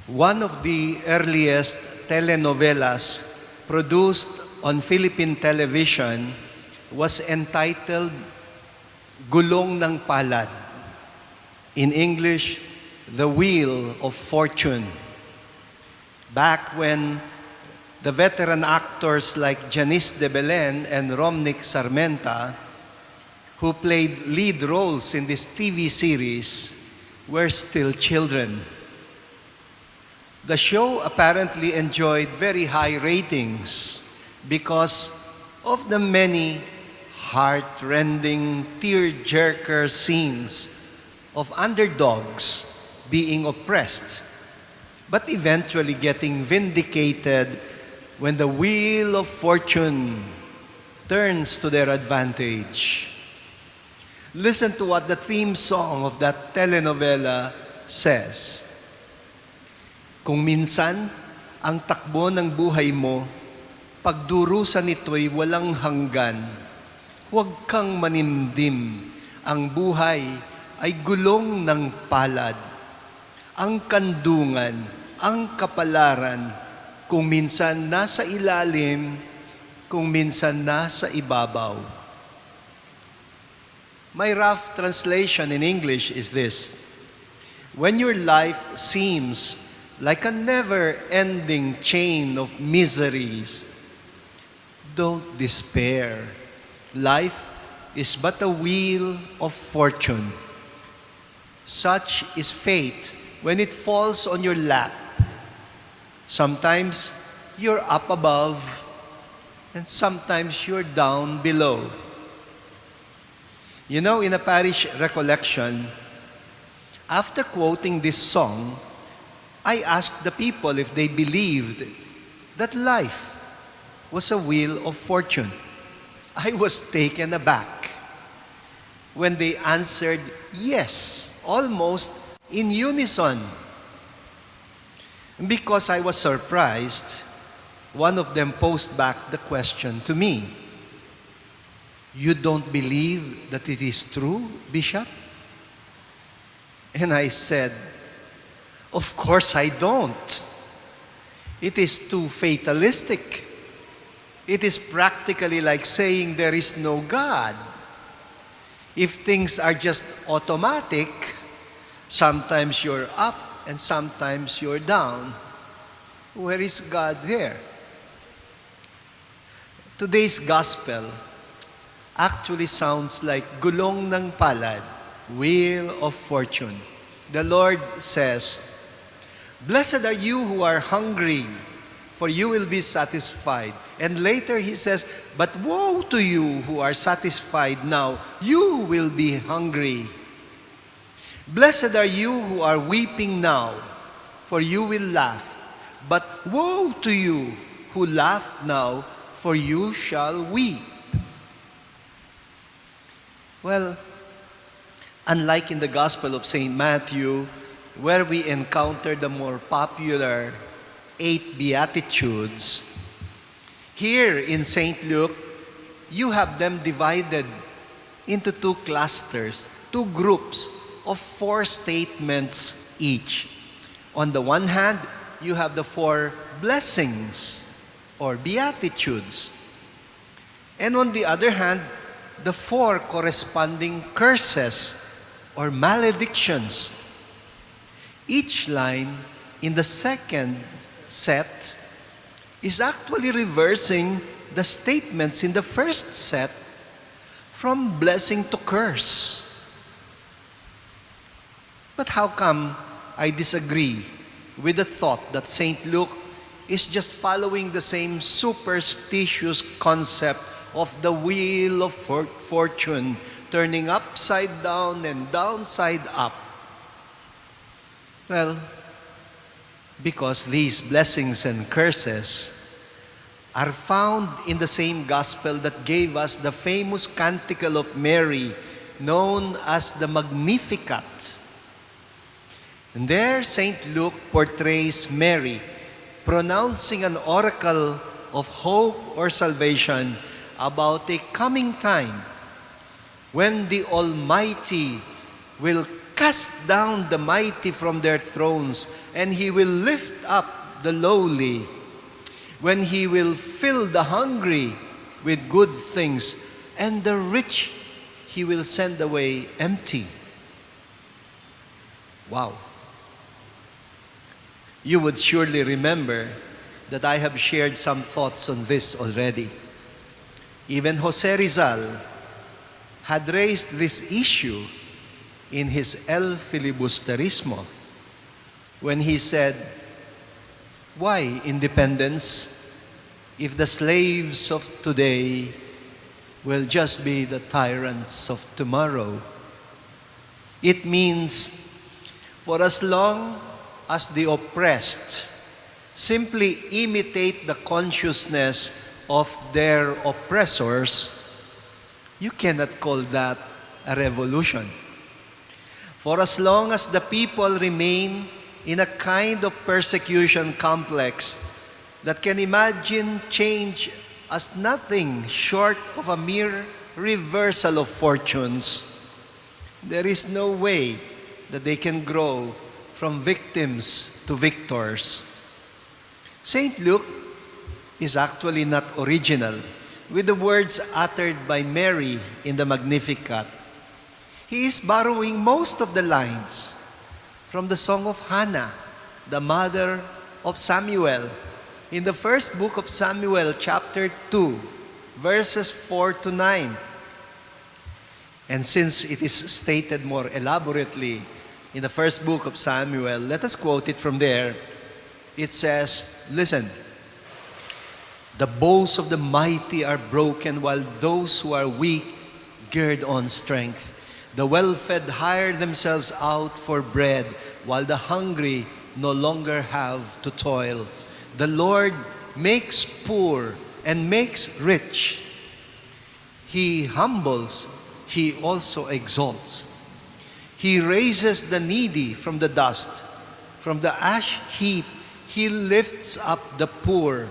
One of the earliest telenovelas produced on Philippine television was entitled Gulong ng Palad. In English, The Wheel of Fortune. Back when the veteran actors like Janice de Belen and Romnick Sarmenta, who played lead roles in this TV series, were still children. The show apparently enjoyed very high ratings because of the many heart-rending, tear-jerker scenes of underdogs being oppressed, but eventually getting vindicated when the wheel of fortune turns to their advantage. Listen to what the theme song of that telenovela says. Kung minsan, ang takbo ng buhay mo, pagdurusan nito'y walang hanggan, huwag kang manimdim. Ang buhay ay gulong ng palad. Ang kandungan, ang kapalaran, kung minsan nasa ilalim, kung minsan nasa ibabaw. My rough translation in English is this: when your life seems like a never-ending chain of miseries, don't despair. Life is but a wheel of fortune. Such is fate when it falls on your lap. Sometimes you're up above, and sometimes you're down below. You know, in a parish recollection, after quoting this song, I asked the people if they believed that life was a wheel of fortune. I was taken aback when they answered yes, almost in unison. Because I was surprised, one of them posed back the question to me. You don't believe that it is true, Bishop? And I said, of course I don't. It is too fatalistic. It is practically like saying there is no God. If things are just automatic, sometimes you're up and sometimes you're down. Where is God there? Today's gospel actually sounds like gulong ng palad, wheel of fortune. The Lord says, blessed are you who are hungry, for you will be satisfied. And later he says, but woe to you who are satisfied now, you will be hungry. Blessed are you who are weeping now, for you will laugh. But woe to you who laugh now, for you shall weep. Well, unlike in the Gospel of St. Matthew, where we encounter the more popular 8 Beatitudes, here in St. Luke, you have them divided into 2 clusters, 2 groups of 4 statements each. On the one hand, you have the 4 blessings or Beatitudes. And on the other hand, the 4 corresponding curses or maledictions. Each line in the second set is actually reversing the statements in the first set from blessing to curse. But how come I disagree with the thought that St. Luke is just following the same superstitious concept of the wheel of fortune, turning upside down and downside up? Well, because these blessings and curses are found in the same gospel that gave us the famous canticle of Mary, known as the Magnificat. And there, St. Luke portrays Mary pronouncing an oracle of hope or salvation about a coming time when the Almighty will cast down the mighty from their thrones, and He will lift up the lowly. When He will fill the hungry with good things, and the rich He will send away empty. Wow. You would surely remember that I have shared some thoughts on this already. Even Jose Rizal had raised this issue in his El Filibusterismo when he said, why independence if the slaves of today will just be the tyrants of tomorrow? It means for as long as the oppressed simply imitate the consciousness of their oppressors, you cannot call that a revolution. For as long as the people remain in a kind of persecution complex that can imagine change as nothing short of a mere reversal of fortunes, there is no way that they can grow from victims to victors. St. Luke is actually not original with the words uttered by Mary in the Magnificat. He is borrowing most of the lines from the Song of Hannah, the mother of Samuel, in the first book of Samuel, chapter 2, verses 4 to 9. And since it is stated more elaborately in the first book of Samuel, let us quote it from there. It says, listen, the bows of the mighty are broken, while those who are weak gird on strength. The well-fed hire themselves out for bread, while the hungry no longer have to toil. The Lord makes poor and makes rich. He humbles, He also exalts. He raises the needy from the dust. From the ash heap, He lifts up the poor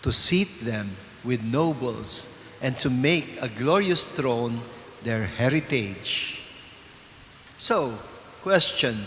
to seat them with nobles and to make a glorious throne their heritage. So, question,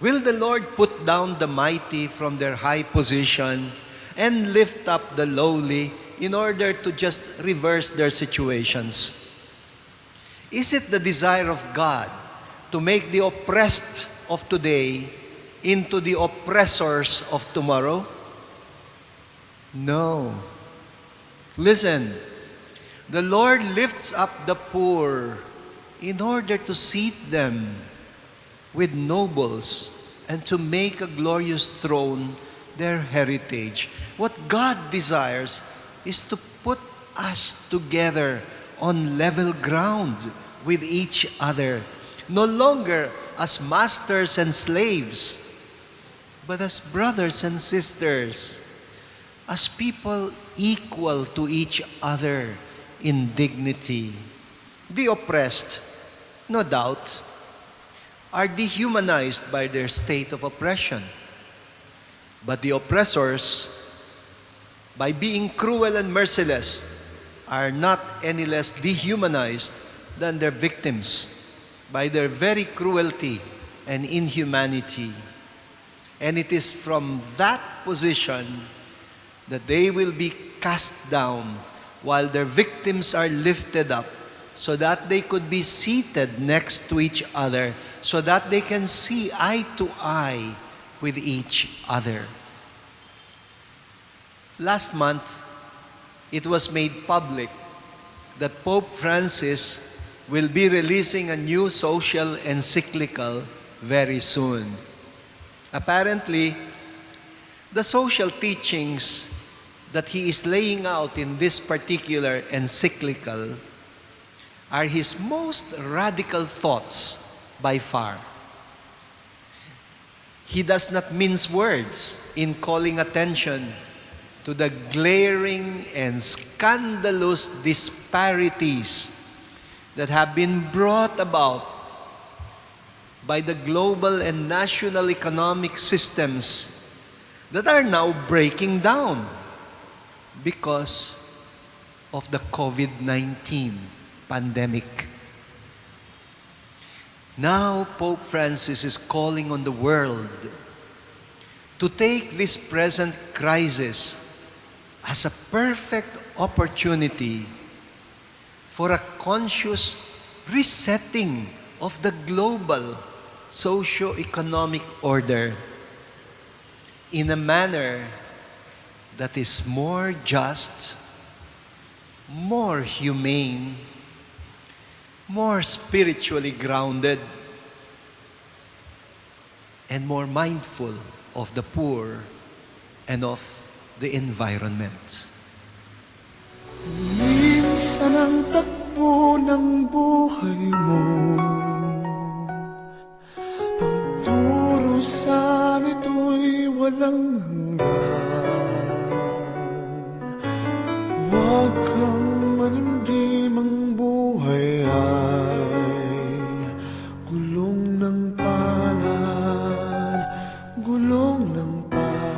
will the Lord put down the mighty from their high position and lift up the lowly in order to just reverse their situations? Is it the desire of God to make the oppressed of today into the oppressors of tomorrow? No. Listen, the Lord lifts up the poor in order to seat them with nobles and to make a glorious throne their heritage. What God desires is to put us together on level ground with each other, no longer as masters and slaves, but as brothers and sisters, as people equal to each other in dignity. The oppressed, no doubt, are dehumanized by their state of oppression. But the oppressors, by being cruel and merciless, are not any less dehumanized than their victims by their very cruelty and inhumanity. And it is from that position that they will be cast down while their victims are lifted up, so that they could be seated next to each other, so that they can see eye to eye with each other. Last month, it was made public that Pope Francis will be releasing a new social encyclical very soon. Apparently, the social teachings that he is laying out in this particular encyclical are his most radical thoughts by far. He does not mince words in calling attention to the glaring and scandalous disparities that have been brought about by the global and national economic systems that are now breaking down because of the COVID-19 pandemic. Now Pope Francis is calling on the world to take this present crisis as a perfect opportunity for a conscious resetting of the global socio-economic order in a manner that is more just, more humane, more spiritually grounded, and more mindful of the poor and of the environment. Minsan ang takbo ng buhay mo, pagdurusan ito'y walang hanggan. Huwag kang manimdim, ang buhay ay gulong ng palad, gulong ng palad.